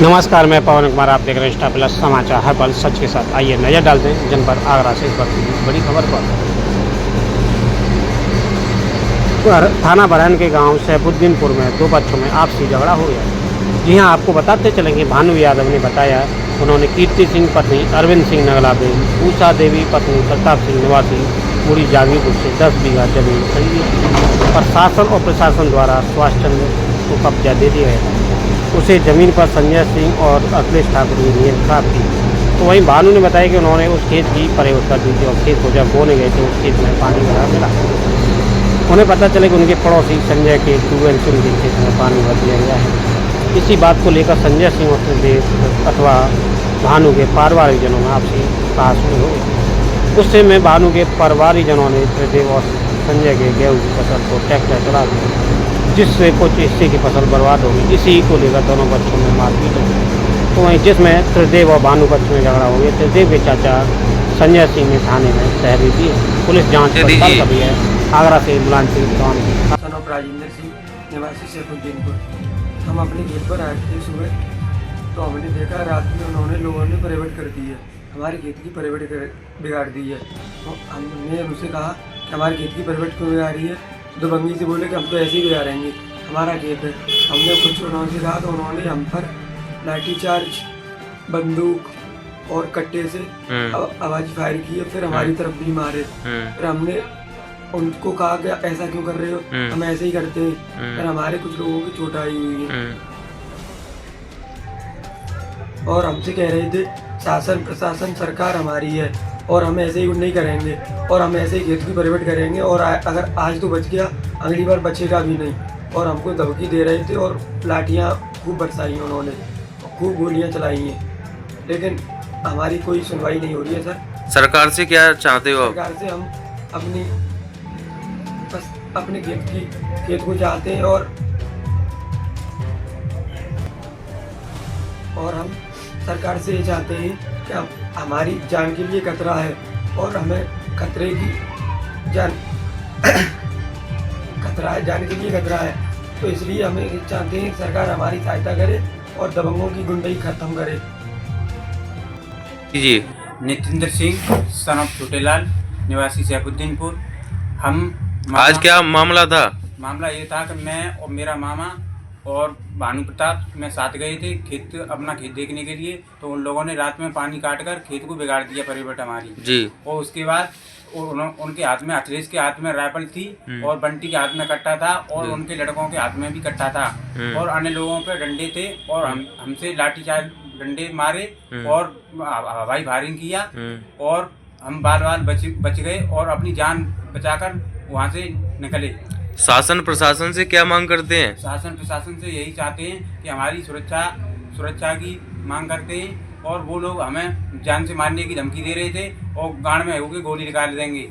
नमस्कार, मैं पवन कुमार। आप देख रहे हैं स्टार प्लस समाचार, हर पल सच के साथ। आइए नजर डालते हैं जनपद आगरा से इस वक्त की बड़ी खबर पर। थाना बरहन के गांव सैफुद्दीनपुर में दो बच्चों में आपसी झगड़ा हो गया। जी हां, आपको बताते चलेंगे। भानु यादव ने बताया, उन्होंने कीर्ति सिंह पत्नी अरविंद सिंह नगला बेन, उषा देवी पत्नी प्रताप सिंह निवासी पूरी जागीरपुर से 10 बीघा जमीन खरीदी पर शासन और प्रशासन द्वारा सुभाष चंद्र को कब्जा दे दिया गया। उसे ज़मीन पर संजय सिंह और अखिलेश ठाकुर ने नियंत्रण की। तो वहीं भानु ने बताया कि उन्होंने उस खेत की परेवट कर दी थी और खेत को जब बोने गए थे उस खेत में पानी भरा मिला। उन्हें पता चले कि उनके पड़ोसी संजय के ट्यूबवेल से उनके खेत में पानी भर दिया गया है। इसी बात को लेकर संजय सिंह और त्रिदेव अथवा भानु के पारिवारिकजनों में आपसी बहस हो गई। गुस्से में भानु के पारिवारिकजनों ने त्रिदेव और संजय के गेहूं की फसल को ट्रैक्टर चला दिया, जिससे कुछ हिस्से की फसल बर्बाद हो गई। इसी को लेकर दोनों बच्चों में मारपीट हो गई। तो वहीं जिसमें त्रिदेव और भानु बच्चों में झगड़ा हो गया। त्रिदेव के चाचा संजय सिंह ने थाने में तहरीर दी। पुलिस जांच पड़ताल कर रही है। आगरा से मुलांची सन ऑफ राजेंद्र सिंह, निवासी सैफुद्दीनपुर। हम अपने खेत पर आए थे सुबह, तो हमने देखा रात में उन्होंने लोगों ने परेवट कर दी है, हमारे खेत की परेवट बिगाड़ दी है। तो हमने उनसे कहा कि हमारे खेत की परेवट क्यों बिगाड़ी है। तो दबंगी से बोले कि हम तो ऐसे ही बिगाड़ेंगे, हमारा खेत है। हमने कुछ उन्होंने कहा तो उन्होंने हम पर लाठीचार्ज, बंदूक और कट्टे से आवाज फायर की है। फिर हमारी तरफ भी मारे। फिर हमने उनको कहा कि ऐसा क्यों कर रहे हो, हम ऐसे ही करते हैं। फिर हमारे कुछ लोगों की चोट आई हुई है और हमसे कह रहे थे शासन प्रशासन सरकार हमारी है और हम ऐसे ही नहीं करेंगे और हम ऐसे ही खेत की परेवट करेंगे और अगर आज तो बच गया अगली बार बचेगा भी नहीं। और हमको धमकी दे रहे थे और लाठियाँ खूब बरसाई हैं उन्होंने, खूब गोलियाँ चलाई हैं, लेकिन हमारी कोई सुनवाई नहीं हो रही है। सर, सरकार से क्या चाहते हो? सरकार से हम अपने खेत को चाहते हैं और हम सरकार से ये चाहते हैं कि हमारी जान के लिए खतरा है और हमें खतरे की जान जान के लिए खतरा है। तो इसलिए हमें चाहते हैं सरकार हमारी सहायता करे और दबंगों की गुंडाई खत्म करे। जी, नितिंदर सिंह, सन ऑफ छोटेलाल, निवासी सैफुद्दीनपुर। हम आज क्या मामला था? मामला ये था कि मैं और मेरा मामा और भानु प्रताप में साथ गए थे अपना खेत देखने के लिए। तो उन लोगों ने रात में पानी काट कर खेत को बिगाड़ दिया, परेवट हमारी जी। और उसके बाद उनके हाथ में, अखिलेश के हाथ में राइफल थी और बंटी के हाथ में कट्टा था और उनके लड़कों के हाथ में भी कट्टा था और अन्य लोगों पे डंडे थे और हमसे लाठीचार्ज, डंडे मारे और हवाई फायरिंग किया और हम बाल बच गए और अपनी जान बचाकर वहाँ से निकले। शासन प्रशासन से क्या मांग करते हैं? शासन प्रशासन से यही चाहते हैं कि हमारी सुरक्षा की मांग करते हैं और वो लोग हमें जान से मारने की धमकी दे रहे थे और गाड़ में होकर गोली निकाल देंगे।